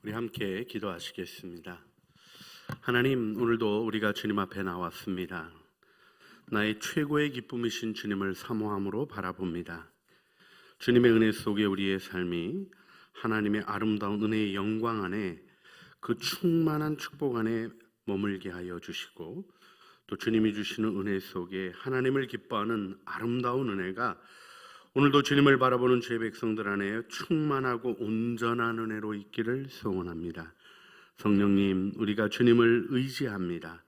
우리 함께 기도하시겠습니다. 하나님, 오늘도 우리가 주님 앞에 나왔습니다. 나의 최고의 기쁨이신 주님을 사모함으로 바라봅니다. 주님의 은혜 속에 우리의 삶이 하나님의 아름다운 은혜의 영광 안에, 그 충만한 축복 안에 머물게 하여 주시고, 또 주님이 주시는 은혜 속에 하나님을 기뻐하는 아름다운 은혜가 오늘도 주님을 바라보는 죄 백성들 안에 충만하고 온전한 은혜로 있기를 소원합니다. 성령님, 우리가 주님을 의지합니다.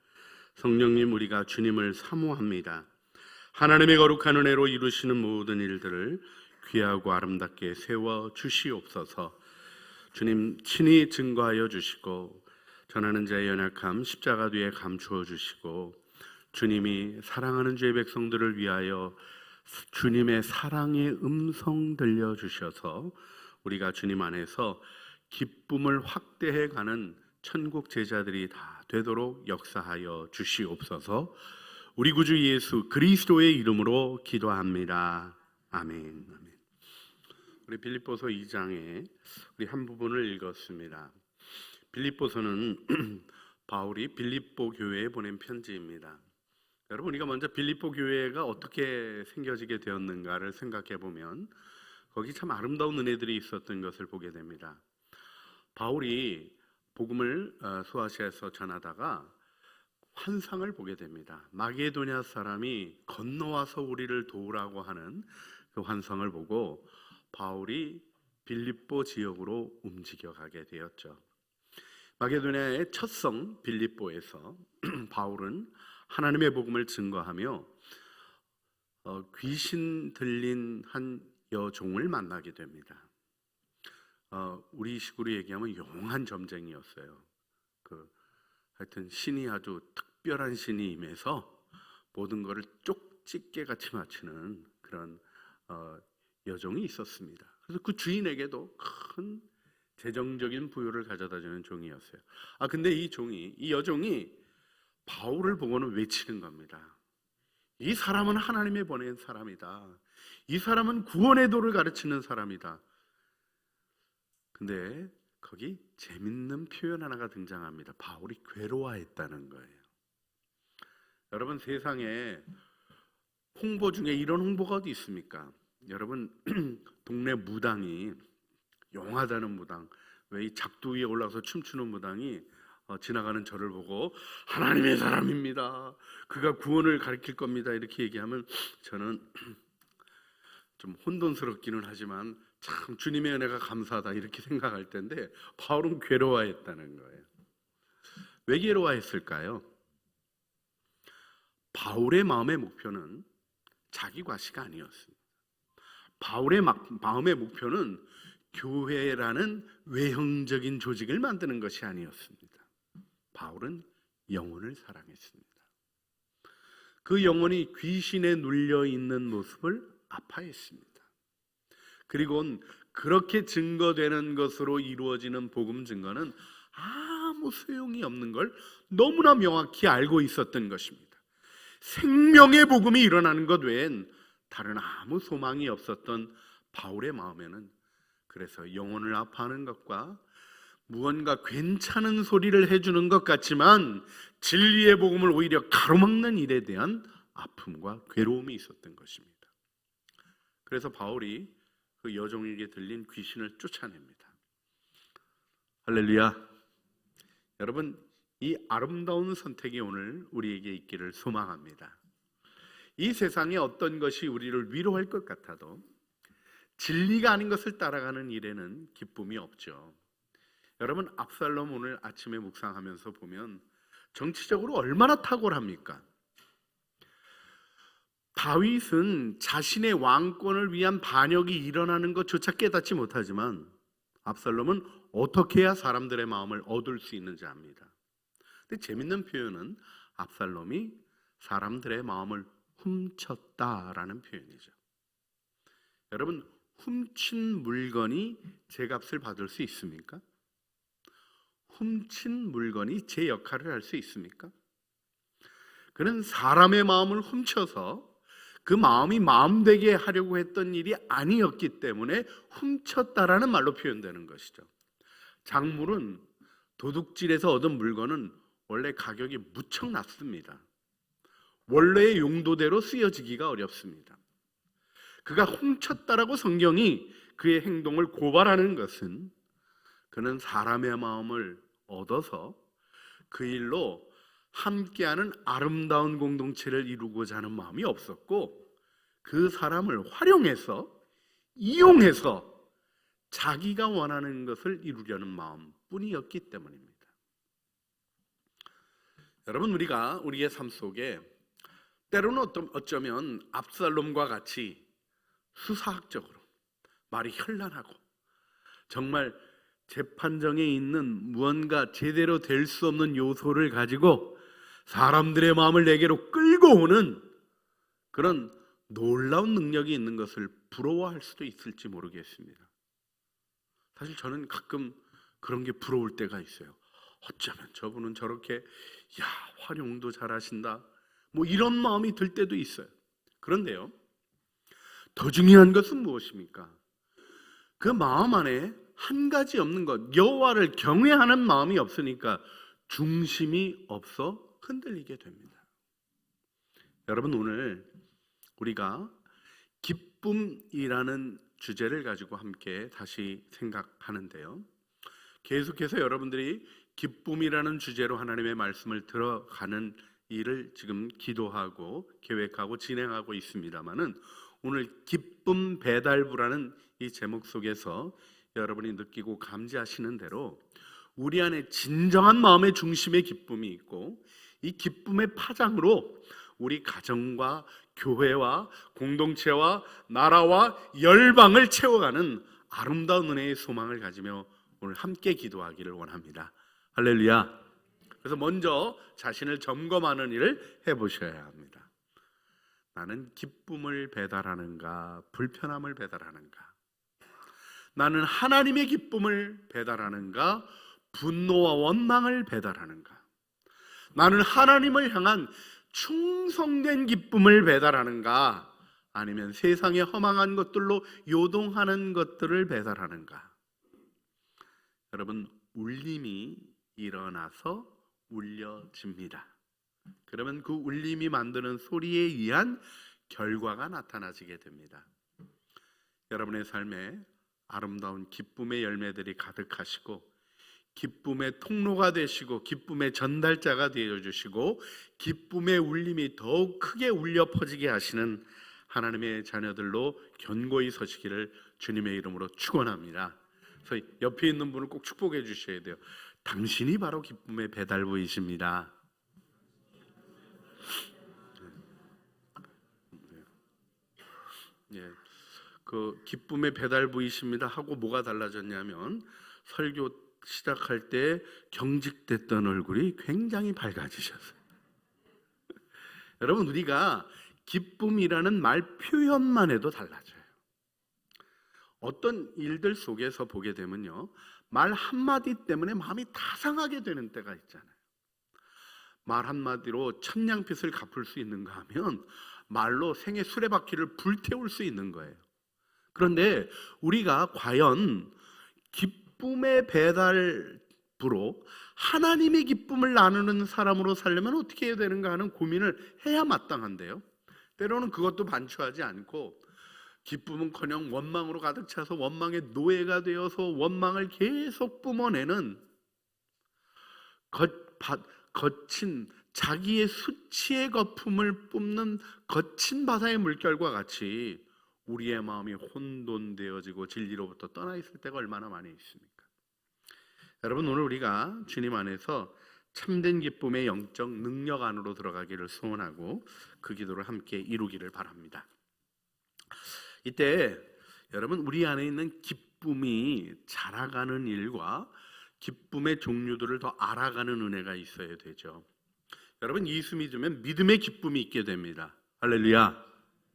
성령님, 우리가 주님을 사모합니다. 하나님의 거룩한 은혜로 이루시는 모든 일들을 귀하고 아름답게 세워 주시옵소서. 주님 친히 증거하여 주시고, 전하는 자의 연약함 십자가 뒤에 감추어 주시고, 주님이 사랑하는 죄 백성들을 위하여 주님의 사랑의 음성 들려주셔서 우리가 주님 안에서 기쁨을 확대해가는 천국 제자들이 다 되도록 역사하여 주시옵소서. 우리 구주 예수 그리스도의 이름으로 기도합니다. 아멘. 우리 빌립보서 2장에 우리 한 부분을 읽었습니다. 빌립보서는 바울이 빌립보 교회에 보낸 편지입니다. 여러분, 우리가 먼저 빌립보 교회가 어떻게 생겨지게 되었는가를 생각해 보면 거기 참 아름다운 은혜들이 있었던 것을 보게 됩니다. 바울이 복음을 소아시아에서 전하다가 환상을 보게 됩니다. 마게도냐 사람이 건너와서 우리를 도우라고 하는 그 환상을 보고 바울이 빌립보 지역으로 움직여가게 되었죠. 마게도냐의 첫 성 빌립보에서 바울은 하나님의 복음을 증거하며 귀신 들린 한 여종을 만나게 됩니다. 우리 식으로 얘기하면 용한 점쟁이였어요. 하여튼 신이 아주 특별한 신이 임해서 모든 것을 쪽집게 같이 맞추는 그런 여종이 있었습니다. 그래서 그 주인에게도 큰 재정적인 부유를 가져다주는 종이었어요. 근데 이 여종이 바울을 보고는 외치는 겁니다. 이 사람은 하나님의 보낸 사람이다. 이 사람은 구원의 도를 가르치는 사람이다. 근데 거기 재밌는 표현 하나가 등장합니다. 바울이 괴로워했다는 거예요. 여러분, 세상에 홍보 중에 이런 홍보가 어디 있습니까? 여러분, 동네 무당이, 용하다는 무당, 왜 이 작두 위에 올라가서 춤추는 무당이 지나가는 저를 보고 하나님의 사람입니다, 그가 구원을 가르칠 겁니다, 이렇게 얘기하면 저는 좀 혼돈스럽기는 하지만 참 주님의 은혜가 감사하다 이렇게 생각할 텐데, 바울은 괴로워했다는 거예요. 왜 괴로워했을까요? 바울의 마음의 목표는 자기 과시가 아니었습니다. 바울의 마음의 목표는 교회라는 외형적인 조직을 만드는 것이 아니었습니다. 바울은 영혼을 사랑했습니다. 그 영혼이 귀신에 눌려 있는 모습을 아파했습니다. 그리고 그렇게 증거되는 것으로 이루어지는 복음 증거는 아무 소용이 없는 걸 너무나 명확히 알고 있었던 것입니다. 생명의 복음이 일어나는 것 외엔 다른 아무 소망이 없었던 바울의 마음에는, 그래서 영혼을 아파하는 것과 무언가 괜찮은 소리를 해주는 것 같지만 진리의 복음을 오히려 가로막는 일에 대한 아픔과 괴로움이 있었던 것입니다. 그래서 바울이 그 여종에게 들린 귀신을 쫓아냅니다. 할렐루야. 여러분, 이 아름다운 선택이 오늘 우리에게 있기를 소망합니다. 이 세상에 어떤 것이 우리를 위로할 것 같아도 진리가 아닌 것을 따라가는 일에는 기쁨이 없죠. 여러분, 압살롬 오늘 아침에 묵상하면서 보면 정치적으로 얼마나 탁월합니까? 다윗은 자신의 왕권을 위한 반역이 일어나는 것조차 깨닫지 못하지만 압살롬은 어떻게 해야 사람들의 마음을 얻을 수 있는지 압니다. 근데 재밌는 표현은 압살롬이 사람들의 마음을 훔쳤다라는 표현이죠. 여러분, 훔친 물건이 제 값을 받을 수 있습니까? 훔친 물건이 제 역할을 할 수 있습니까? 그는 사람의 마음을 훔쳐서 그 마음이 마음되게 하려고 했던 일이 아니었기 때문에 훔쳤다라는 말로 표현되는 것이죠. 작물은 도둑질에서 얻은 물건은 원래 가격이 무척 낮습니다. 원래의 용도대로 쓰여지기가 어렵습니다. 그가 훔쳤다라고 성경이 그의 행동을 고발하는 것은 그는 사람의 마음을 얻어서 그 일로 함께하는 아름다운 공동체를 이루고자 하는 마음이 없었고, 그 사람을 활용해서 이용해서 자기가 원하는 것을 이루려는 마음뿐이었기 때문입니다. 여러분, 우리가 우리의 삶 속에 때로는 어쩌면 압살롬과 같이 수사학적으로 말이 현란하고 정말 재판정에 있는 무언가 제대로 될 수 없는 요소를 가지고 사람들의 마음을 내게로 끌고 오는 그런 놀라운 능력이 있는 것을 부러워할 수도 있을지 모르겠습니다. 사실 저는 가끔 그런 게 부러울 때가 있어요. 어쩌면 저분은 저렇게 활용도 잘하신다, 뭐 이런 마음이 들 때도 있어요. 그런데요, 더 중요한 것은 무엇입니까? 그 마음 안에 한 가지 없는 것, 여호와를 경외하는 마음이 없으니까 중심이 없어 흔들리게 됩니다. 여러분, 오늘 우리가 기쁨이라는 주제를 가지고 함께 다시 생각하는데요, 계속해서 여러분들이 기쁨이라는 주제로 하나님의 말씀을 들어가는 일을 지금 기도하고 계획하고 진행하고 있습니다마는, 오늘 기쁨 배달부라는 이 제목 속에서 여러분이 느끼고 감지하시는 대로 우리 안에 진정한 마음의 중심의 기쁨이 있고, 이 기쁨의 파장으로 우리 가정과 교회와 공동체와 나라와 열방을 채워가는 아름다운 은혜의 소망을 가지며 오늘 함께 기도하기를 원합니다. 할렐루야. 그래서 먼저 자신을 점검하는 일을 해보셔야 합니다. 나는 기쁨을 배달하는가, 불편함을 배달하는가? 나는 하나님의 기쁨을 배달하는가, 분노와 원망을 배달하는가? 나는 하나님을 향한 충성된 기쁨을 배달하는가, 아니면 세상의 허망한 것들로 요동하는 것들을 배달하는가? 여러분, 울림이 일어나서 울려집니다. 그러면 그 울림이 만드는 소리에 의한 결과가 나타나지게 됩니다. 여러분의 삶에 아름다운 기쁨의 열매들이 가득하시고, 기쁨의 통로가 되시고, 기쁨의 전달자가 되어주시고, 기쁨의 울림이 더욱 크게 울려 퍼지게 하시는 하나님의 자녀들로 견고히 서시기를 주님의 이름으로 축원합니다. 그래서 옆에 있는 분을 꼭 축복해 주셔야 돼요. 당신이 바로 기쁨의 배달부이십니다. 그 기쁨의 배달부이십니다 하고 뭐가 달라졌냐면, 설교 시작할 때 경직됐던 얼굴이 굉장히 밝아지셨어요. 여러분, 우리가 기쁨이라는 말 표현만 해도 달라져요. 어떤 일들 속에서 보게 되면요, 말 한마디 때문에 마음이 다 상하게 되는 때가 있잖아요. 말 한마디로 천냥빚을 갚을 수 있는가 하면 말로 생애 수레바퀴를 불태울 수 있는 거예요. 그런데 우리가 과연 기쁨의 배달부로 하나님의 기쁨을 나누는 사람으로 살려면 어떻게 해야 되는가 하는 고민을 해야 마땅한데요, 때로는 그것도 반추하지 않고 기쁨은커녕 원망으로 가득 차서 원망의 노예가 되어서 원망을 계속 뿜어내는 거친 자기의 수치의 거품을 뿜는 거친 바다의 물결과 같이 우리의 마음이 혼돈되어지고 진리로부터 떠나 있을 때가 얼마나 많이 있습니까? 여러분, 오늘 우리가 주님 안에서 참된 기쁨의 영적 능력 안으로 들어가기를 소원하고 그 기도를 함께 이루기를 바랍니다. 이때 여러분, 우리 안에 있는 기쁨이 자라가는 일과 기쁨의 종류들을 더 알아가는 은혜가 있어야 되죠. 여러분, 예수 믿으면 믿음의 기쁨이 있게 됩니다. 할렐루야.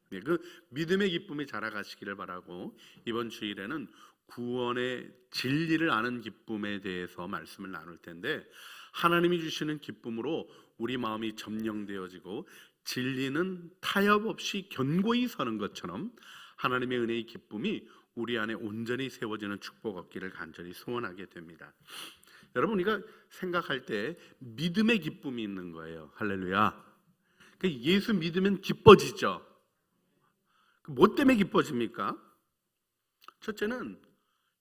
그 믿음의 기쁨이 자라가시기를 바라고, 이번 주일에는 구원의 진리를 아는 기쁨에 대해서 말씀을 나눌 텐데, 하나님이 주시는 기쁨으로 우리 마음이 점령되어지고 진리는 타협 없이 견고히 서는 것처럼 하나님의 은혜의 기쁨이 우리 안에 온전히 세워지는 축복 얻기를 간절히 소원하게 됩니다. 여러분, 우리가 생각할 때 믿음의 기쁨이 있는 거예요. 할렐루야. 예수 믿으면 기뻐지죠. 뭐 때문에 기뻐집니까? 첫째는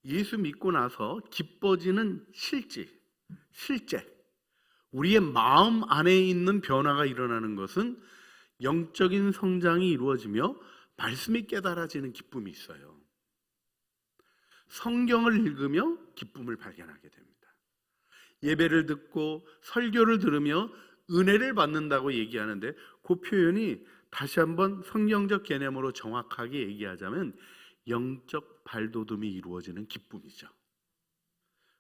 예수 믿고 나서 기뻐지는 실제 우리의 마음 안에 있는 변화가 일어나는 것은 영적인 성장이 이루어지며 말씀이 깨달아지는 기쁨이 있어요. 성경을 읽으며 기쁨을 발견하게 됩니다. 예배를 듣고 설교를 들으며 은혜를 받는다고 얘기하는데 그 표현이 다시 한번 성경적 개념으로 정확하게 얘기하자면 영적 발돋움이 이루어지는 기쁨이죠.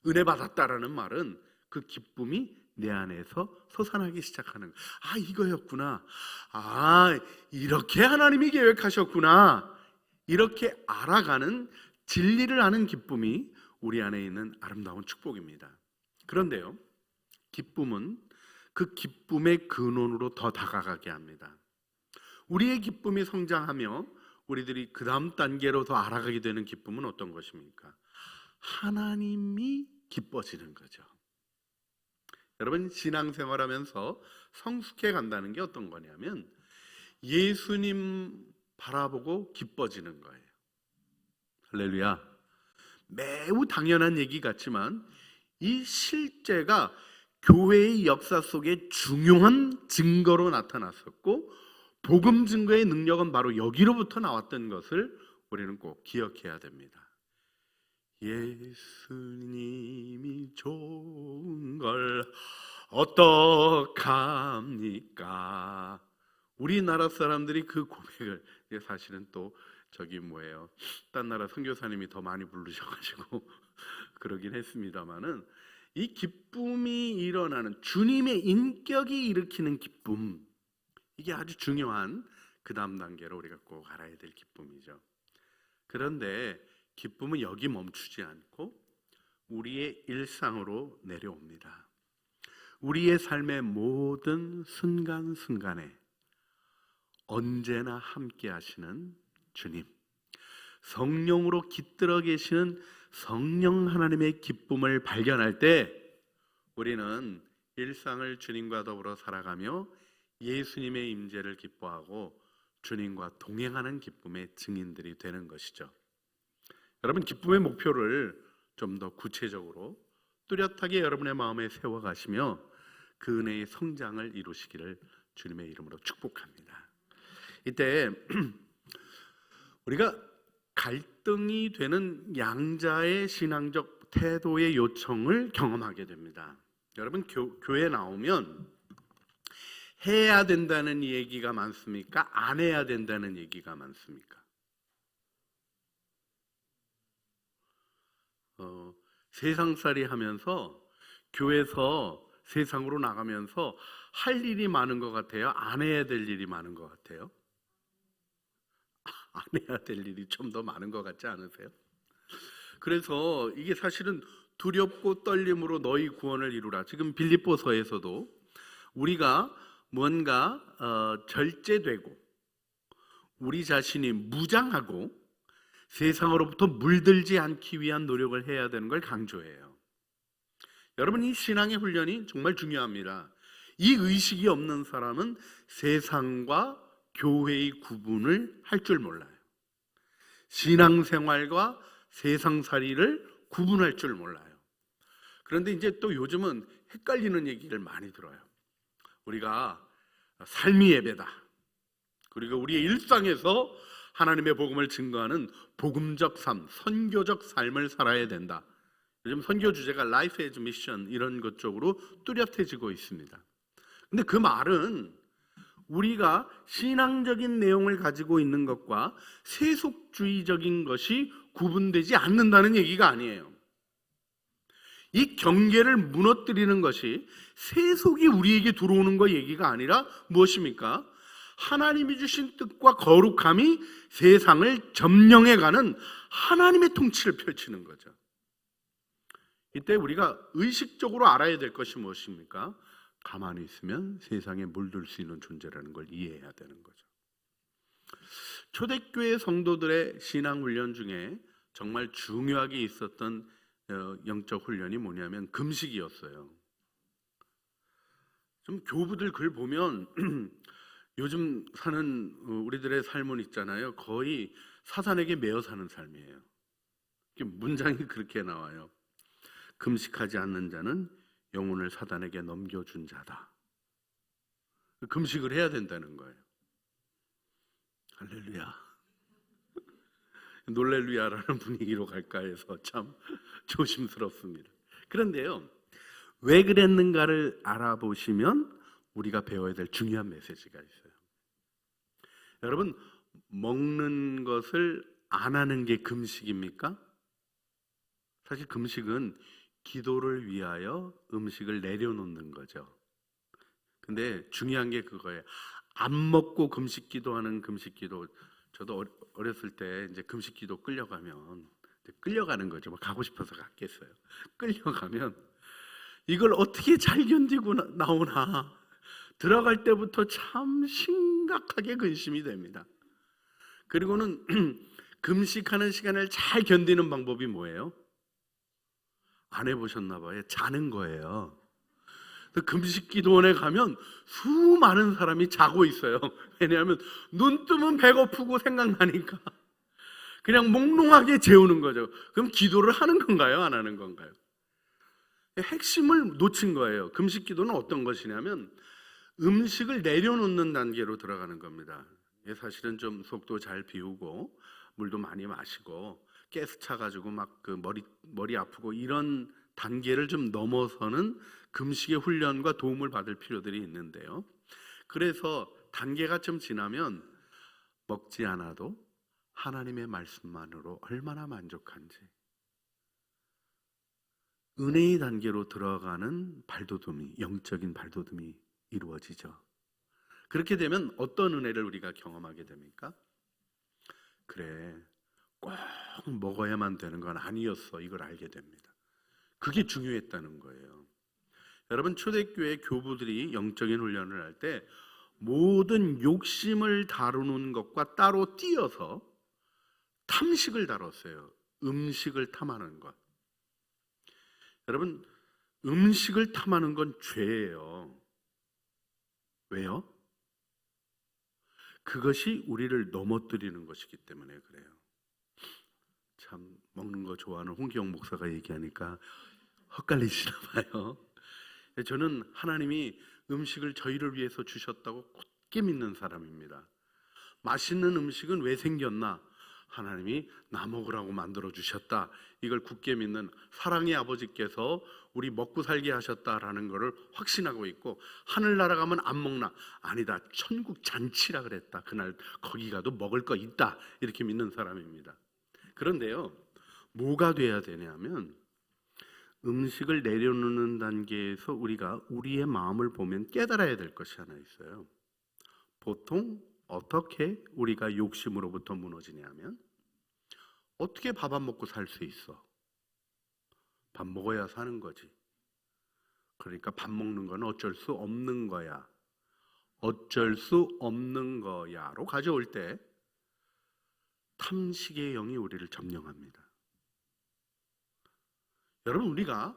은혜 받았다라는 말은 그 기쁨이 내 안에서 솟아나기 시작하는 거예요. 아, 이거였구나. 아, 이렇게 하나님이 계획하셨구나. 이렇게 알아가는, 진리를 아는 기쁨이 우리 안에 있는 아름다운 축복입니다. 그런데요, 기쁨은 그 기쁨의 근원으로 더 다가가게 합니다. 우리의 기쁨이 성장하며 우리들이 그 다음 단계로 더 알아가게 되는 기쁨은 어떤 것입니까? 하나님이 기뻐지는 거죠. 여러분, 신앙생활하면서 성숙해 간다는 게 어떤 거냐면 예수님 바라보고 기뻐지는 거예요. 할렐루야. 매우 당연한 얘기 같지만 이 실제가 교회의 역사 속에 중요한 증거로 나타났었고, 복음 증거의 능력은 바로 여기로부터 나왔던 것을 우리는 꼭 기억해야 됩니다. 예수님이 좋은 걸 어떡합니까? 우리나라 사람들이 그 고백을, 사실은 또 딴 나라 선교사님이 더 많이 부르셔가지고 그러긴 했습니다만은, 이 기쁨이 일어나는, 주님의 인격이 일으키는 기쁨, 이게 아주 중요한 그 다음 단계로 우리가 꼭 알아야 될 기쁨이죠. 그런데 기쁨은 여기 멈추지 않고 우리의 일상으로 내려옵니다. 우리의 삶의 모든 순간순간에 언제나 함께 하시는 주님, 성령으로 깃들어 계시는 성령 하나님의 기쁨을 발견할 때 우리는 일상을 주님과 더불어 살아가며 예수님의 임재를 기뻐하고 주님과 동행하는 기쁨의 증인들이 되는 것이죠. 여러분, 기쁨의 목표를 좀 더 구체적으로 뚜렷하게 여러분의 마음에 세워가시며 그 은혜의 성장을 이루시기를 주님의 이름으로 축복합니다. 이때 우리가 갈등이 되는 양자의 신앙적 태도의 요청을 경험하게 됩니다. 여러분, 교회 나오면 해야 된다는 얘기가 많습니까? 안 해야 된다는 얘기가 많습니까? 세상살이 하면서 교회에서 세상으로 나가면서 할 일이 많은 것 같아요? 안 해야 될 일이 많은 것 같아요? 안 해야 될 일이 좀 더 많은 것 같지 않으세요? 그래서 이게 사실은 두렵고 떨림으로 너희 구원을 이루라. 지금 빌립보서에서도 우리가 뭔가 절제되고 우리 자신이 무장하고 세상으로부터 물들지 않기 위한 노력을 해야 되는 걸 강조해요. 여러분, 이 신앙의 훈련이 정말 중요합니다. 이 의식이 없는 사람은 세상과 교회의 구분을 할 줄 몰라요. 신앙생활과 세상살이를 구분할 줄 몰라요. 그런데 이제 또 요즘은 헷갈리는 얘기를 많이 들어요. 우리가 삶이 예배다, 그리고 우리의 일상에서 하나님의 복음을 증거하는 복음적 삶, 선교적 삶을 살아야 된다. 요즘 선교 주제가 Life as Mission 이런 것 쪽으로 뚜렷해지고 있습니다. 근데 그 말은 우리가 신앙적인 내용을 가지고 있는 것과 세속주의적인 것이 구분되지 않는다는 얘기가 아니에요. 이 경계를 무너뜨리는 것이 세속이 우리에게 들어오는 거 얘기가 아니라 무엇입니까? 하나님이 주신 뜻과 거룩함이 세상을 점령해가는 하나님의 통치를 펼치는 거죠. 이때 우리가 의식적으로 알아야 될 것이 무엇입니까? 가만히 있으면 세상에 물들 수 있는 존재라는 걸 이해해야 되는 거죠. 초대교회 성도들의 신앙훈련 중에 정말 중요하게 있었던 영적 훈련이 뭐냐면 금식이었어요. 좀 교부들 글 보면 요즘 사는 우리들의 삶은 있잖아요. 거의 사단에게 매여 사는 삶이에요. 문장이 그렇게 나와요. 금식하지 않는 자는 영혼을 사단에게 넘겨준 자다. 금식을 해야 된다는 거예요. 할렐루야. 놀렐루야라는 분위기로 갈까 해서 참 조심스럽습니다. 그런데요, 왜 그랬는가를 알아보시면 우리가 배워야 될 중요한 메시지가 있어요. 여러분, 먹는 것을 안 하는 게 금식입니까? 사실 금식은 기도를 위하여 음식을 내려놓는 거죠. 근데 중요한 게 그거예요. 안 먹고 금식 기도하는 금식 기도. 저도 어렸을 때 이제 금식 기도 끌려가면 끌려가는 거죠. 뭐 가고 싶어서 갔겠어요. 끌려가면 이걸 어떻게 잘 견디고 나오나 들어갈 때부터 참 심각하게 근심이 됩니다. 그리고는 금식하는 시간을 잘 견디는 방법이 뭐예요? 안 해보셨나 봐요. 자는 거예요. 금식 기도원에 가면 수많은 사람이 자고 있어요. 왜냐하면 눈 뜨면 배고프고 생각나니까 그냥 몽롱하게 재우는 거죠. 그럼 기도를 하는 건가요? 안 하는 건가요? 핵심을 놓친 거예요. 금식 기도는 어떤 것이냐면 음식을 내려놓는 단계로 들어가는 겁니다. 사실은 좀 속도 잘 비우고 물도 많이 마시고 가스 차가지고 막 그 머리 아프고 이런 단계를 좀 넘어서는 금식의 훈련과 도움을 받을 필요들이 있는데요. 그래서 단계가 좀 지나면 먹지 않아도 하나님의 말씀만으로 얼마나 만족한지 은혜의 단계로 들어가는 발돋움이, 영적인 발돋움이 이루어지죠. 그렇게 되면 어떤 은혜를 우리가 경험하게 됩니까? 그래, 꼭 먹어야만 되는 건 아니었어. 이걸 알게 됩니다. 그게 중요했다는 거예요. 여러분, 초대교회 교부들이 영적인 훈련을 할 때 모든 욕심을 다루는 것과 따로 띄어서 탐식을 다뤘어요. 음식을 탐하는 것. 여러분, 음식을 탐하는 건 죄예요. 왜요? 그것이 우리를 넘어뜨리는 것이기 때문에 그래요. 참 먹는 거 좋아하는 홍기영 목사가 얘기하니까 헛갈리시나 봐요. 저는 하나님이 음식을 저희를 위해서 주셨다고 굳게 믿는 사람입니다. 맛있는 음식은 왜 생겼나? 하나님이 나 먹으라고 만들어 주셨다. 이걸 굳게 믿는 사랑의 아버지께서 우리 먹고 살게 하셨다라는 것을 확신하고 있고, 하늘나라 가면 안 먹나? 아니다, 천국 잔치라 그랬다. 그날 거기 가도 먹을 거 있다. 이렇게 믿는 사람입니다. 그런데요, 뭐가 돼야 되냐면 음식을 내려놓는 단계에서 우리가 우리의 마음을 보면 깨달아야 될 것이 하나 있어요. 보통 어떻게 우리가 욕심으로부터 무너지냐면, 어떻게 밥 안 먹고 살 수 있어? 밥 먹어야 사는 거지. 그러니까 밥 먹는 건 어쩔 수 없는 거야. 어쩔 수 없는 거야로 가져올 때 탐식의 영이 우리를 점령합니다. 여러분, 우리가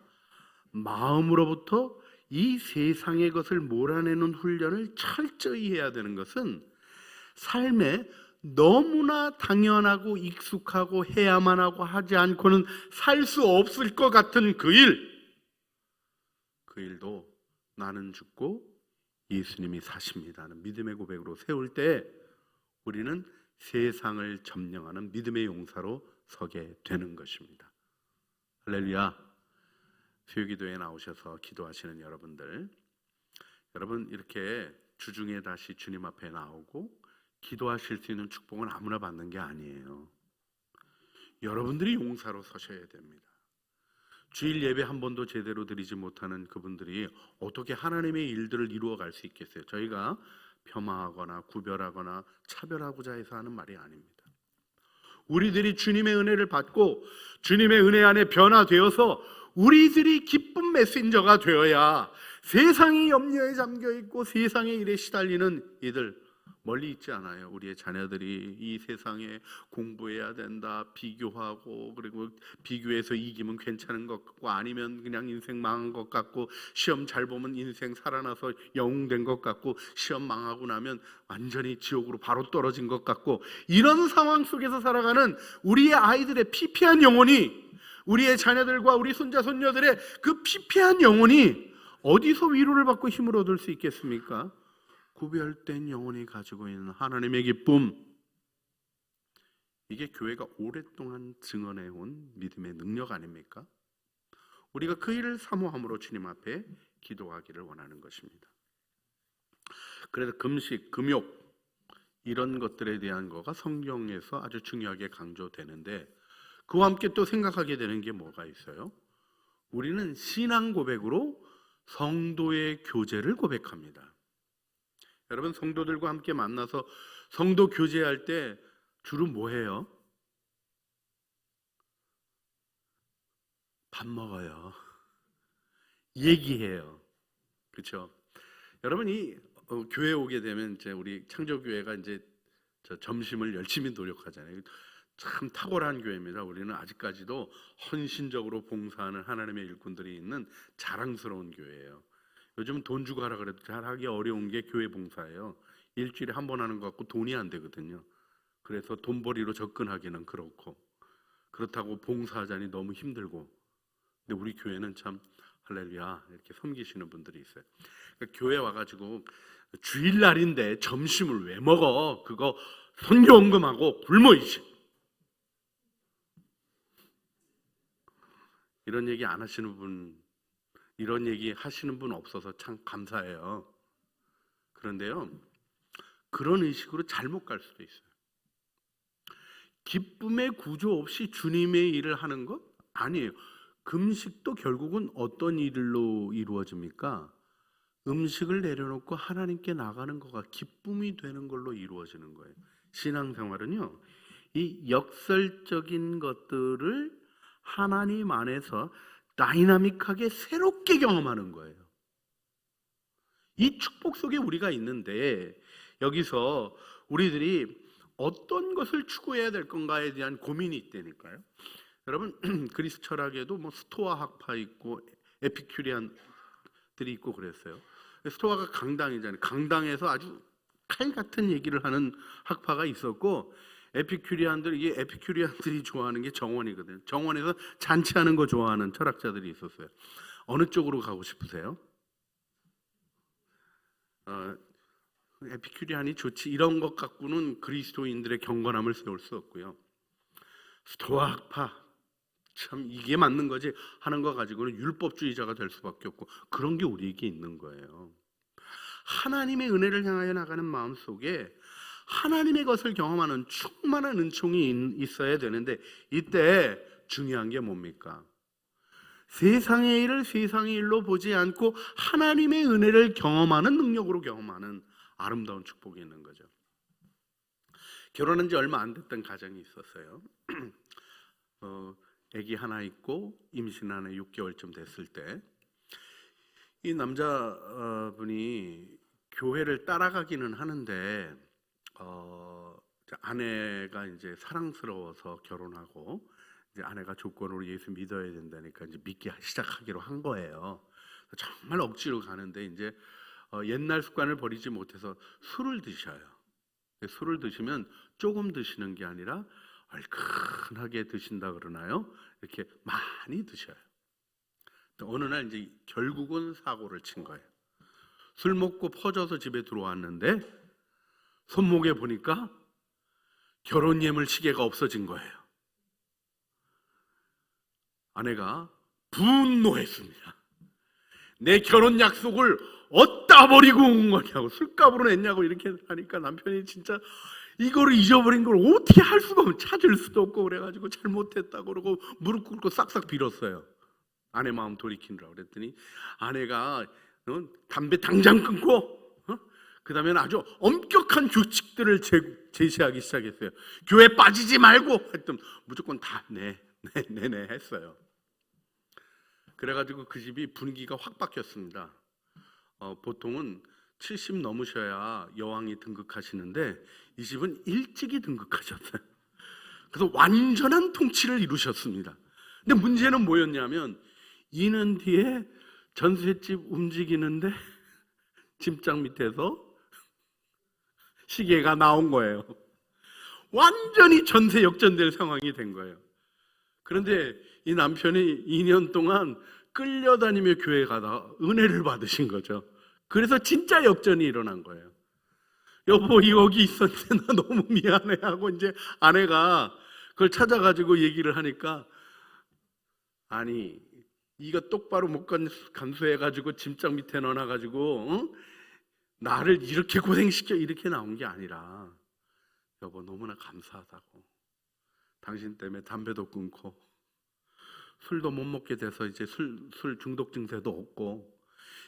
마음으로부터 이 세상의 것을 몰아내는 훈련을 철저히 해야 되는 것은 삶에 너무나 당연하고 익숙하고 해야만 하고 하지 않고는 살 수 없을 것 같은 그 일도 나는 죽고 예수님이 사십니다는 믿음의 고백으로 세울 때 우리는 세상을 점령하는 믿음의 용사로 서게 되는 것입니다. 할렐루야. 수요기도에 나오셔서 기도하시는 여러분들, 여러분 이렇게 주중에 다시 주님 앞에 나오고 기도하실 수 있는 축복은 아무나 받는 게 아니에요. 여러분들이 용사로 서셔야 됩니다. 주일 예배 한 번도 제대로 드리지 못하는 그분들이 어떻게 하나님의 일들을 이루어갈 수 있겠어요? 저희가 폄하하거나 구별하거나 차별하고자 해서 하는 말이 아닙니다. 우리들이 주님의 은혜를 받고 주님의 은혜 안에 변화되어서 우리들이 기쁜 메신저가 되어야 세상이 염려에 잠겨있고 세상의 일에 시달리는 이들 멀리 있지 않아요. 우리의 자녀들이 이 세상에 공부해야 된다, 비교하고, 그리고 비교해서 이기면 괜찮은 것 같고, 아니면 그냥 인생 망한 것 같고, 시험 잘 보면 인생 살아나서 영웅된 것 같고, 시험 망하고 나면 완전히 지옥으로 바로 떨어진 것 같고, 이런 상황 속에서 살아가는 우리의 아이들의 피폐한 영혼이, 우리의 자녀들과 우리 손자 손녀들의 그 피폐한 영혼이 어디서 위로를 받고 힘을 얻을 수 있겠습니까? 구별된 영혼이 가지고 있는 하나님의 기쁨, 이게 교회가 오랫동안 증언해온 믿음의 능력 아닙니까? 우리가 그 일을 사모함으로 주님 앞에 기도하기를 원하는 것입니다. 그래서 금식, 금욕 이런 것들에 대한 거가 성경에서 아주 중요하게 강조되는데, 그와 함께 또 생각하게 되는 게 뭐가 있어요? 우리는 신앙 고백으로 성도의 교제를 고백합니다. 여러분, 성도들과 함께 만나서 성도 교제할 때 주로 뭐 해요? 밥 먹어요. 얘기해요. 그렇죠? 여러분이 교회 오게 되면 이제 우리 창조교회가 이제 점심을 열심히 노력하잖아요. 참 탁월한 교회입니다. 우리는 아직까지도 헌신적으로 봉사하는 하나님의 일꾼들이 있는 자랑스러운 교회예요. 요즘 돈 주고 하라 그래도 잘하기 어려운 게 교회 봉사예요. 일주일에 한 번 하는 것 같고 돈이 안 되거든요. 그래서 돈벌이로 접근하기는 그렇고, 그렇다고 봉사하자니 너무 힘들고. 근데 우리 교회는 참 할렐루야 이렇게 섬기시는 분들이 있어요. 그러니까 교회 와가지고 주일날인데 점심을 왜 먹어? 그거 선교헌금하고 굶어이지. 이런 얘기 안 하시는 분, 이런 얘기 하시는 분 없어서 참 감사해요. 그런데요, 그런 의식으로 잘못 갈 수도 있어요. 기쁨의 구조 없이 주님의 일을 하는 것? 아니에요. 금식도 결국은 어떤 일로 이루어집니까? 음식을 내려놓고 하나님께 나가는 거가 기쁨이 되는 걸로 이루어지는 거예요. 신앙생활은요, 이 역설적인 것들을 하나님 안에서 다이나믹하게 새롭게 경험하는 거예요. 이 축복 속에 우리가 있는데, 여기서 우리들이 어떤 것을 추구해야 될 건가에 대한 고민이 있다니까요. 여러분, 그리스 철학에도 뭐 스토아 학파 있고 에피큐리안들이 있고 그랬어요. 스토아가 강당이잖아요. 강당에서 아주 칼 같은 얘기를 하는 학파가 있었고, 이게 에피큐리안들이 좋아하는 게 정원이거든요. 정원에서 잔치하는 거 좋아하는 철학자들이 있었어요. 어느 쪽으로 가고 싶으세요? 에피큐리안이 좋지, 이런 것 갖고는 그리스도인들의 경건함을 세울 수 없고요. 스토아 학파, 참 이게 맞는 거지 하는 거 가지고는 율법주의자가 될 수밖에 없고, 그런 게 우리에게 있는 거예요. 하나님의 은혜를 향하여 나가는 마음 속에 하나님의 것을 경험하는 충만한 은총이 있어야 되는데, 이때 중요한 게 뭡니까? 세상의 일을 세상의 일로 보지 않고 하나님의 은혜를 경험하는 능력으로 경험하는 아름다운 축복이 있는 거죠. 결혼한 지 얼마 안 됐던 가정이 있었어요. 아기 하나 있고 임신 하나 6개월쯤 됐을 때, 이 남자분이 교회를 따라가기는 하는데 아내가 이제 사랑스러워서 결혼하고, 이제 아내가 조건으로 예수 믿어야 된다니까 이제 믿기 시작하기로 한 거예요. 정말 억지로 가는데 이제 옛날 습관을 버리지 못해서 술을 드셔요. 술을 드시면 조금 드시는 게 아니라 얼큰하게 드신다 그러나요? 이렇게 많이 드셔요. 어느 날 이제 결국은 사고를 친 거예요. 술 먹고 퍼져서 집에 들어왔는데 손목에 보니까 결혼 예물 시계가 없어진 거예요. 아내가 분노했습니다. 내 결혼 약속을 어디다 버리고 온 거냐고, 술값으로 냈냐고 이렇게 하니까 남편이 진짜 이거를 잊어버린 걸 어떻게 할 수가 없고 찾을 수도 없고 그래가지고 잘못했다고 그러고 무릎 꿇고 싹싹 빌었어요. 아내 마음 돌이키느라고. 그랬더니 아내가 담배 당장 끊고 그 다음에는 아주 엄격한 규칙들을 제시하기 시작했어요. 교회 빠지지 말고 했더니 무조건 다 네 했어요. 그래가지고 그 집이 분위기가 확 바뀌었습니다. 보통은 70 넘으셔야 여왕이 등극하시는데 이 집은 일찍이 등극하셨어요. 그래서 완전한 통치를 이루셨습니다. 근데 문제는 뭐였냐면 이는 뒤에 전셋집 움직이는데 짐장 밑에서 시계가 나온 거예요. 완전히 전세 역전될 상황이 된 거예요. 그런데 이 남편이 2년 동안 끌려다니며 교회 가다 은혜를 받으신 거죠. 그래서 진짜 역전이 일어난 거예요. 여보 여기 있었는데 나 너무 미안해 하고 이제 아내가 그걸 찾아가지고 얘기를 하니까 아니 이거 똑바로 못 감수해가지고 짐장 밑에 넣어놔가지고 응? 나를 이렇게 고생시켜 이렇게 나온 게 아니라 여보 너무나 감사하다고 당신 때문에 담배도 끊고 술도 못 먹게 돼서 이제 술 중독 증세도 없고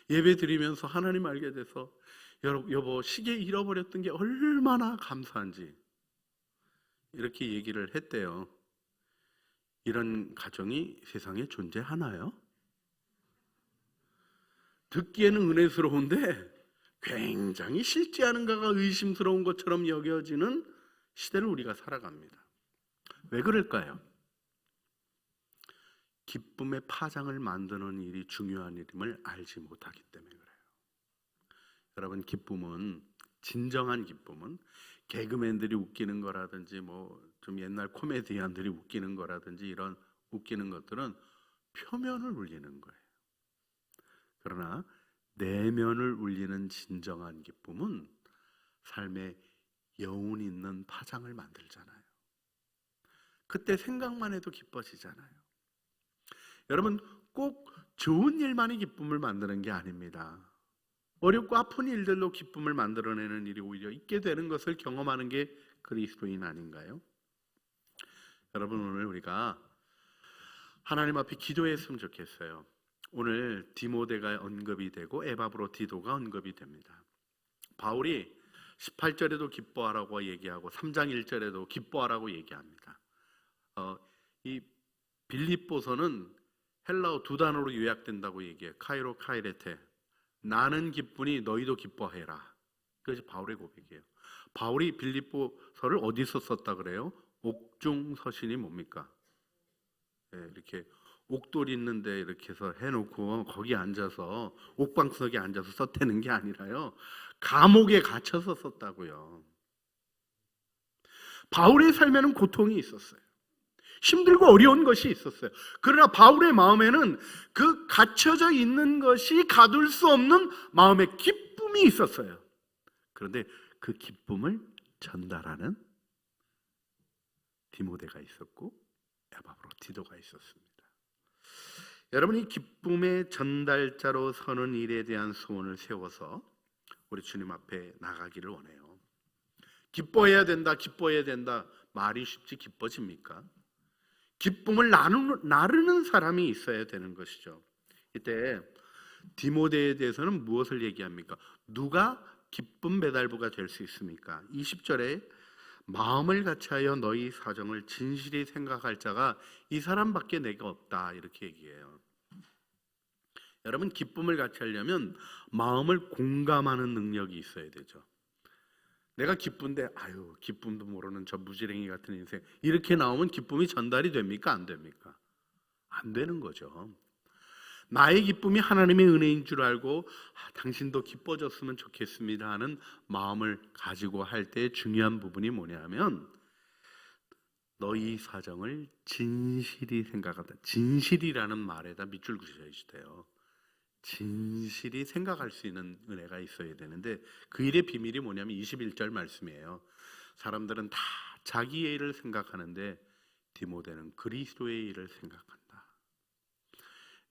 예배 드리면서 하나님 알게 돼서 여보 시계 잃어버렸던 게 얼마나 감사한지 이렇게 얘기를 했대요. 이런 가정이 세상에 존재하나요? 듣기에는 은혜스러운데 굉장히 실제 하는가가 의심스러운 것처럼 여겨지는 시대를 우리가 살아갑니다. 왜 그럴까요? 기쁨의 파장을 만드는 일이 중요한 일임을 알지 못하기 때문에 그래요. 여러분 기쁨은 진정한 기쁨은 개그맨들이 웃기는 거라든지 뭐 좀 옛날 코미디언들이 웃기는 거라든지 이런 웃기는 것들은 표면을 울리는 거예요. 그러나 내면을 울리는 진정한 기쁨은 삶에 여운 있는 파장을 만들잖아요. 그때 생각만 해도 기뻐지잖아요. 여러분 꼭 좋은 일만이 기쁨을 만드는 게 아닙니다. 어렵고 아픈 일들로 기쁨을 만들어내는 일이 오히려 있게 되는 것을 경험하는 게 그리스도인 아닌가요? 여러분 오늘 우리가 하나님 앞에 기도했으면 좋겠어요. 오늘 디모데가 언급이 되고 에바브로디도가 언급이 됩니다. 바울이 18절에도 기뻐하라고 얘기하고 3장 1절에도 기뻐하라고 얘기합니다. 이 빌립보서는 헬라어 두 단어로 요약된다고 얘기해요. 카이로 카이레테 나는 기쁘니 너희도 기뻐해라. 그것이 바울의 고백이에요. 바울이 빌립보서를 어디서 썼다 그래요? 옥중 서신이 뭡니까? 네, 이렇게 옥돌 있는데 이렇게 해서 해놓고 거기 앉아서 옥방석에 앉아서 썼다는 게 아니라요. 감옥에 갇혀서 썼다고요. 바울의 삶에는 고통이 있었어요. 힘들고 어려운 것이 있었어요. 그러나 바울의 마음에는 그 갇혀져 있는 것이 가둘 수 없는 마음의 기쁨이 있었어요. 그런데 그 기쁨을 전달하는 디모데가 있었고 에바브로디도가 있었습니다. 여러분 이 기쁨의 전달자로 서는 일에 대한 소원을 세워서 우리 주님 앞에 나가기를 원해요. 기뻐해야 된다, 기뻐해야 된다. 말이 쉽지 기뻐집니까? 기쁨을 나누는 사람이 있어야 되는 것이죠. 이때 디모데에 대해서는 무엇을 얘기합니까? 누가 기쁨 배달부가 될 수 있습니까? 20절에 마음을 같이하여 너희 사정을 진실히 생각할 자가 이 사람밖에 내가 없다 이렇게 얘기해요. 여러분 기쁨을 같이 하려면 마음을 공감하는 능력이 있어야 되죠. 내가 기쁜데 아유 기쁨도 모르는 저 무지랭이 같은 인생 이렇게 나오면 기쁨이 전달이 됩니까? 안 됩니까? 안 되는 거죠. 나의 기쁨이 하나님의 은혜인 줄 알고 당신도 기뻐졌으면 좋겠습니다 하는 마음을 가지고 할 때 중요한 부분이 뭐냐면 너희 사정을 진실히 생각한다. 진실이라는 말에다 밑줄 그으셔야 돼요. 진실이 생각할 수 있는 은혜가 있어야 되는데 그 일의 비밀이 뭐냐면 21절 말씀이에요. 사람들은 다 자기의 일을 생각하는데 디모데는 그리스도의 일을 생각한다.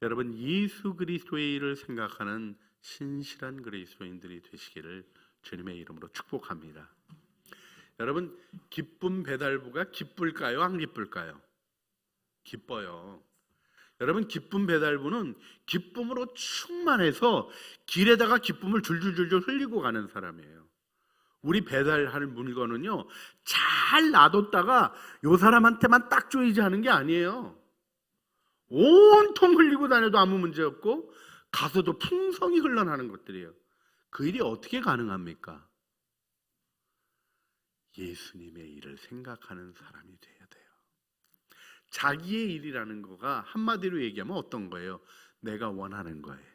여러분 예수 그리스도의 일을 생각하는 신실한 그리스도인들이 되시기를 주님의 이름으로 축복합니다. 여러분 기쁨 배달부가 기쁠까요? 안 기쁠까요? 기뻐요. 여러분 기쁨 배달부는 기쁨으로 충만해서 길에다가 기쁨을 줄줄줄줄 흘리고 가는 사람이에요. 우리 배달할 물건은요 잘 놔뒀다가 요 사람한테만 딱 조이지 하는 게 아니에요. 온통 흘리고 다녀도 아무 문제 없고 가서도 풍성히 흘러나는 것들이에요. 그 일이 어떻게 가능합니까? 예수님의 일을 생각하는 사람이 돼야 돼요. 자기의 일이라는 거가 한마디로 얘기하면 어떤 거예요? 내가 원하는 거예요.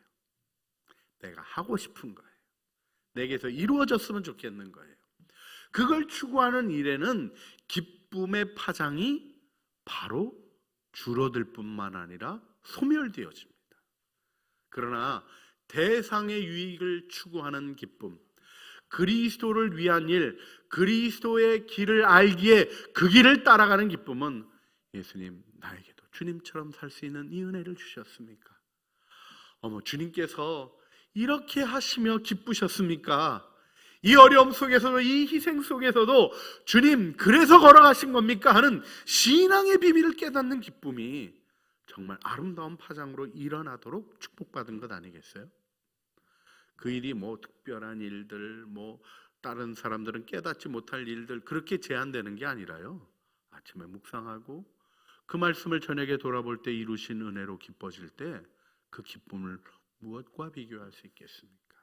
내가 하고 싶은 거예요. 내게서 이루어졌으면 좋겠는 거예요. 그걸 추구하는 일에는 기쁨의 파장이 바로 줄어들 뿐만 아니라 소멸되어집니다. 그러나 대상의 유익을 추구하는 기쁨, 그리스도를 위한 일, 그리스도의 길을 알기에 그 길을 따라가는 기쁨은 예수님, 나에게도 주님처럼 살 수 있는 이 은혜를 주셨습니까? 주님께서 이렇게 하시며 기쁘셨습니까? 이 어려움 속에서도, 이 희생 속에서도 주님 그래서 걸어가신 겁니까? 하는 신앙의 비밀을 깨닫는 기쁨이 정말 아름다운 파장으로 일어나도록 축복받은 것 아니겠어요? 그 일이 특별한 일들, 다른 사람들은 깨닫지 못할 일들, 그렇게 제한되는 게 아니라요, 아침에 묵상하고 그 말씀을 저녁에 돌아볼 때 이루신 은혜로 기뻐질 때 그 기쁨을 무엇과 비교할 수 있겠습니까?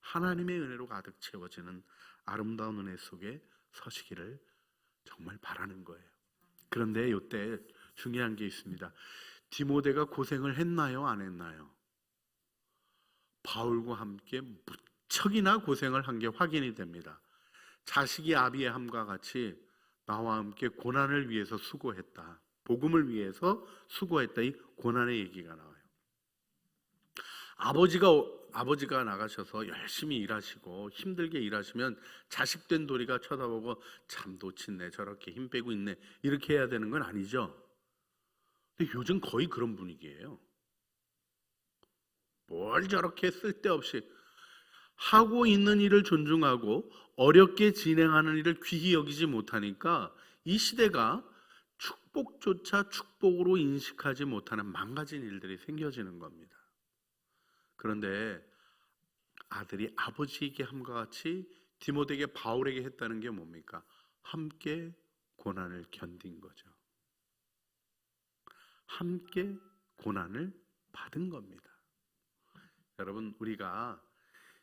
하나님의 은혜로 가득 채워지는 아름다운 은혜 속에 서시기를 정말 바라는 거예요. 그런데 이때 중요한 게 있습니다. 디모데가 고생을 했나요? 안 했나요? 바울과 함께 무척이나 고생을 한 게 확인이 됩니다. 자식이 아비의함과 같이 나와 함께 고난을 위해서 수고했다, 복음을 위해서 수고했다, 이 고난의 얘기가 나와요. 아버지가 나가셔서 열심히 일하시고 힘들게 일하시면 자식된 도리가 쳐다보고 참 놓친네, 저렇게 힘 빼고 있네, 이렇게 해야 되는 건 아니죠. 근데 요즘 거의 그런 분위기예요. 뭘 저렇게 쓸데없이 하고 있는 일을 존중하고 어렵게 진행하는 일을 귀히 여기지 못하니까 이 시대가 축복조차 축복으로 인식하지 못하는 망가진 일들이 생겨지는 겁니다. 그런데 아들이 아버지에게 함과 같이 디모데에게, 바울에게 했다는 게 뭡니까? 함께 고난을 견딘 거죠. 함께 고난을 받은 겁니다. 여러분, 우리가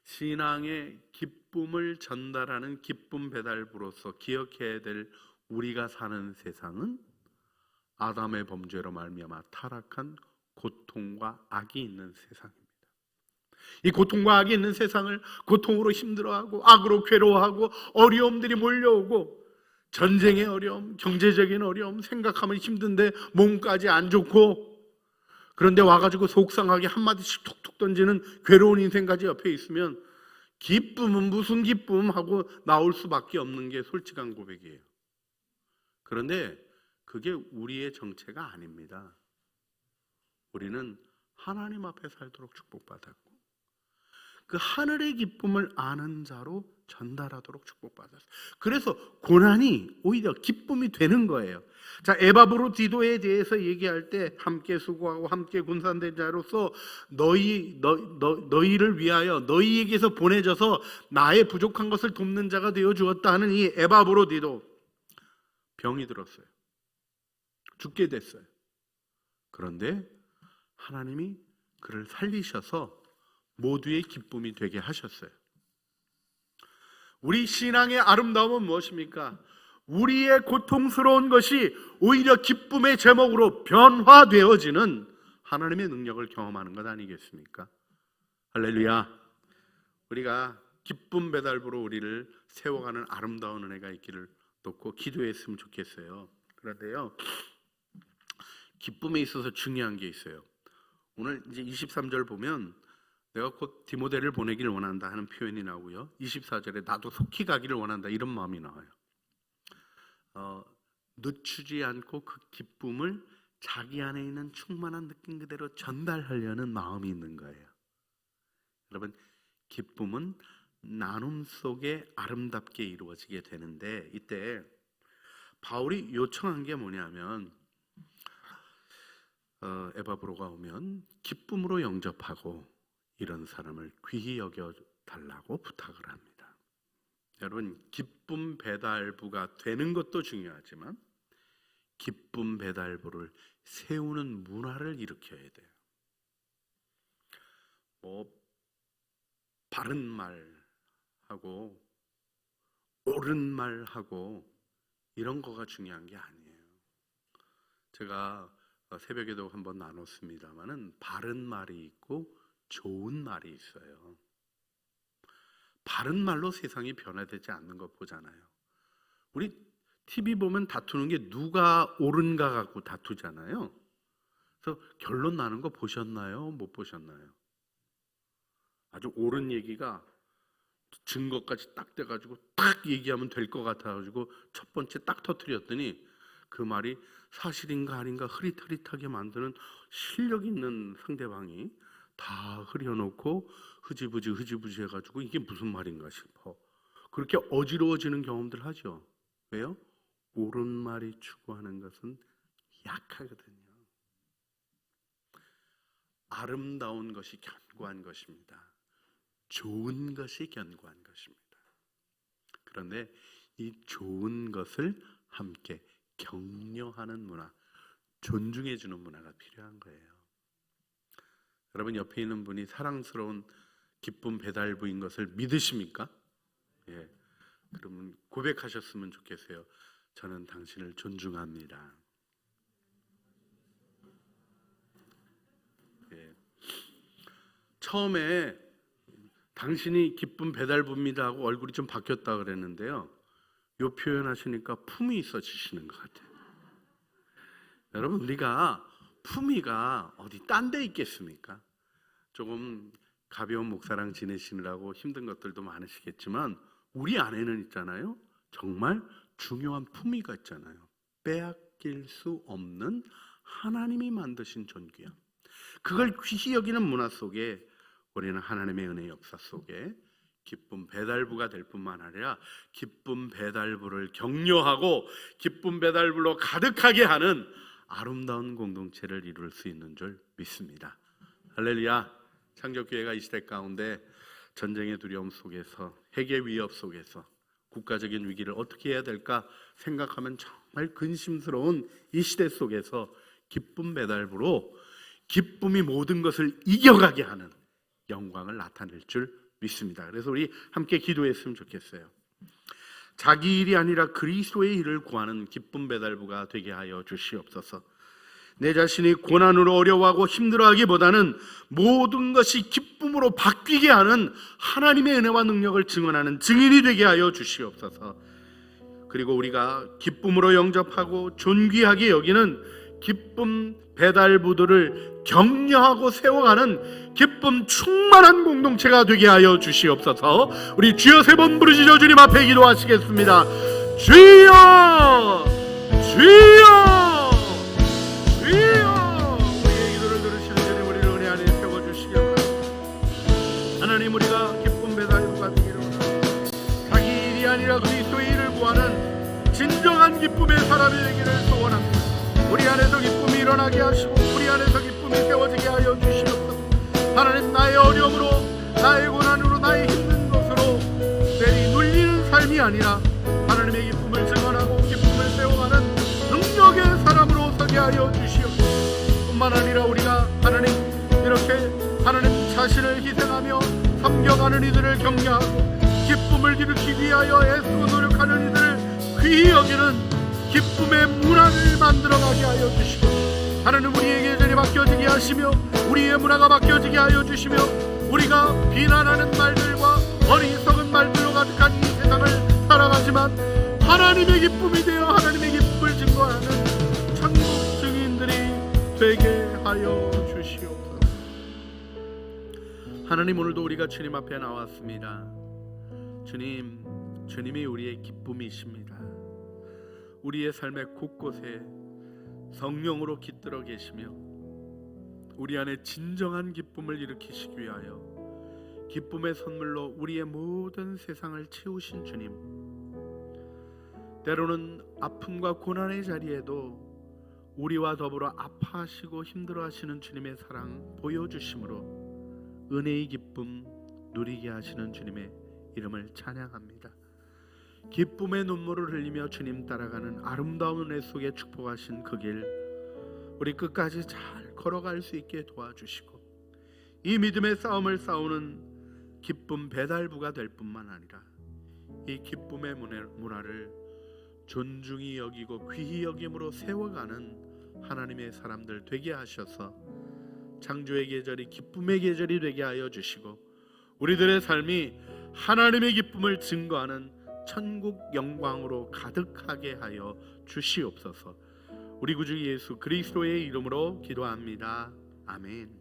신앙의 기쁨을 전달하는 기쁨 배달부로서 기억해야 될 우리가 사는 세상은 아담의 범죄로 말미암아 타락한 고통과 악이 있는 세상입니다. 이 고통과 악이 있는 세상을 고통으로 힘들어하고 악으로 괴로워하고 어려움들이 몰려오고, 전쟁의 어려움, 경제적인 어려움, 생각하면 힘든데 몸까지 안 좋고, 그런데 와가지고 속상하게 한마디씩 툭툭 던지는 괴로운 인생까지 옆에 있으면 기쁨은 무슨 기쁨 하고 나올 수밖에 없는 게 솔직한 고백이에요. 그런데 그게 우리의 정체가 아닙니다. 우리는 하나님 앞에 살도록 축복받았고 그 하늘의 기쁨을 아는 자로 전달하도록 축복받았어요. 그래서 고난이 오히려 기쁨이 되는 거예요. 자, 에바브로디도에 대해서 얘기할 때 함께 수고하고 함께 군산된 자로서 너희를 위하여 너희에게서 보내져서 나의 부족한 것을 돕는 자가 되어 주었다 하는 이 에바브로디도 병이 들었어요. 죽게 됐어요. 그런데 하나님이 그를 살리셔서 모두의 기쁨이 되게 하셨어요. 우리 신앙의 아름다움은 무엇입니까? 우리의 고통스러운 것이 오히려 기쁨의 제목으로 변화되어지는 하나님의 능력을 경험하는 것 아니겠습니까? 할렐루야. 우리가 기쁨 배달부로 우리를 세워가는 아름다운 은혜가 있기를 놓고 기도했으면 좋겠어요. 그런데요, 기쁨에 있어서 중요한 게 있어요. 오늘 이제 23절 보면 내가 곧 디모데를 보내기를 원한다 하는 표현이 나오고요, 24절에 나도 속히 가기를 원한다, 이런 마음이 나와요. 늦추지 않고 그 기쁨을 자기 안에 있는 충만한 느낌 그대로 전달하려는 마음이 있는 거예요. 여러분, 기쁨은 나눔 속에 아름답게 이루어지게 되는데, 이때 바울이 요청한 게 뭐냐면 에바브로가 오면 기쁨으로 영접하고 이런 사람을 귀히 여겨달라고 부탁을 합니다. 여러분, 기쁨 배달부가 되는 것도 중요하지만 기쁨 배달부를 세우는 문화를 일으켜야 돼요. 바른 말하고 옳은 말하고 이런 거가 중요한 게 아니에요. 제가 새벽에도 한번 나눴습니다마는 바른 말이 있고 좋은 말이 있어요. 바른 말로 세상이 변화되지 않는 거 보잖아요. 우리 TV 보면 다투는 게 누가 옳은가 갖고 다투잖아요. 그래서 결론 나는 거 보셨나요? 못 보셨나요? 아주 옳은 얘기가 증거까지 딱 돼가지고 딱 얘기하면 될 것 같아가지고 첫 번째 딱 터뜨렸더니 그 말이 사실인가 아닌가 흐릿흐릿하게 만드는 실력 있는 상대방이 다 흐려놓고 흐지부지 해가지고 이게 무슨 말인가 싶어. 그렇게 어지러워지는 경험들 하죠. 왜요? 옳은 말이 추구하는 것은 약하거든요. 아름다운 것이 견고한 것입니다. 좋은 것이 견고한 것입니다. 그런데 이 좋은 것을 함께 격려하는 문화, 존중해주는 문화가 필요한 거예요. 여러분 옆에 있는 분이 사랑스러운 기쁨 배달부인 것을 믿으십니까? 예. 그러면 고백하셨으면 좋겠어요. 저는 당신을 존중합니다. 예. 처음에 당신이 기쁨 배달부입니다 하고 얼굴이 좀 바뀌었다 그랬는데요. 이 표현하시니까 품이 있어지시는 것 같아요. 여러분 우리가 품위가 어디 딴 데 있겠습니까? 조금 가벼운 목사랑 지내시느라고 힘든 것들도 많으시겠지만 우리 안에는 있잖아요. 정말 중요한 품위가 있잖아요. 빼앗길 수 없는 하나님이 만드신 존귀함. 그걸 귀히 여기는 문화 속에 우리는 하나님의 은혜 역사 속에 기쁨 배달부가 될 뿐만 아니라 기쁨 배달부를 격려하고 기쁨 배달부로 가득하게 하는 아름다운 공동체를 이룰 수 있는 줄 믿습니다. 할렐루야. 창조교회가 이 시대 가운데 전쟁의 두려움 속에서 핵의 위협 속에서 국가적인 위기를 어떻게 해야 될까 생각하면 정말 근심스러운 이 시대 속에서 기쁨 배달부로 기쁨이 모든 것을 이겨가게 하는 영광을 나타낼 줄 믿습니다. 그래서 우리 함께 기도했으면 좋겠어요. 자기 일이 아니라 그리스도의 일을 구하는 기쁨 배달부가 되게 하여 주시옵소서. 내 자신이 고난으로 어려워하고 힘들어하기보다는 모든 것이 기쁨으로 바뀌게 하는 하나님의 은혜와 능력을 증언하는 증인이 되게 하여 주시옵소서. 그리고 우리가 기쁨으로 영접하고 존귀하게 여기는 기쁨 배달부들을 격려하고 세워가는 기쁨 충만한 공동체가 되게 하여 주시옵소서. 우리 주여 세 번 부르시죠. 주님 앞에 기도하시겠습니다. 주여 주여 주여. 우리의 기도를 들으시는 주님 우리를 은혜 안에 세워주시기 바랍니다. 하나님 우리가 기쁨 배달부가 되기를 원합니다. 자기 일이 아니라 그리스도의 일을 구하는 진정한 기쁨의 사람이 되기를 소원합니다. 우리 안에서 기쁨이 일어나게 하시고 우리 안에서 기쁨이 세워지게 하여 주시옵소서. 하나님 나의 어려움으로 나의 고난으로 나의 힘든 것으로 내리 눌리는 삶이 아니라 하나님의 기쁨을 증언하고 기쁨을 세워가는 능력의 사람으로 서게 하여 주시옵소서. 뿐만 아니라 우리가 하나님 이렇게 하나님 자신을 희생하며 섬겨가는 이들을 격려하고 기쁨을 일으키기 위하여 애쓰고 노력하는 이들을 귀히 여기는 기쁨의 문화를 만들어가게 하여 주시고 하나님 우리에게 예전이 바뀌어지게 하시며 우리의 문화가 바뀌어지게 하여 주시며 우리가 비난하는 말들과 어리석은 말들로 가득한 이 세상을 살아가지만 하나님의 기쁨이 되어 하나님의 기쁨을 증거하는 천국 증인들이 되게 하여 주시옵소서. 하나님 오늘도 우리가 주님 앞에 나왔습니다. 주님이 우리의 기쁨이십니다. 우리의 삶의 곳곳에 성령으로 깃들어 계시며 우리 안에 진정한 기쁨을 일으키시기 위하여 기쁨의 선물로 우리의 모든 세상을 채우신 주님, 때로는 아픔과 고난의 자리에도 우리와 더불어 아파하시고 힘들어하시는 주님의 사랑 보여주심으로 은혜의 기쁨 누리게 하시는 주님의 이름을 찬양합니다. 기쁨의 눈물을 흘리며 주님 따라가는 아름다운 은혜 속에 축복하신 그 길 우리 끝까지 잘 걸어갈 수 있게 도와주시고 이 믿음의 싸움을 싸우는 기쁨 배달부가 될 뿐만 아니라 이 기쁨의 문화를 존중히 여기고 귀히 여김으로 세워가는 하나님의 사람들 되게 하셔서 창조의 계절이 기쁨의 계절이 되게 하여 주시고 우리들의 삶이 하나님의 기쁨을 증거하는 천국 영광으로 가득하게 하여 주시옵소서. 우리 구주 예수 그리스도의 이름으로 기도합니다. 아멘.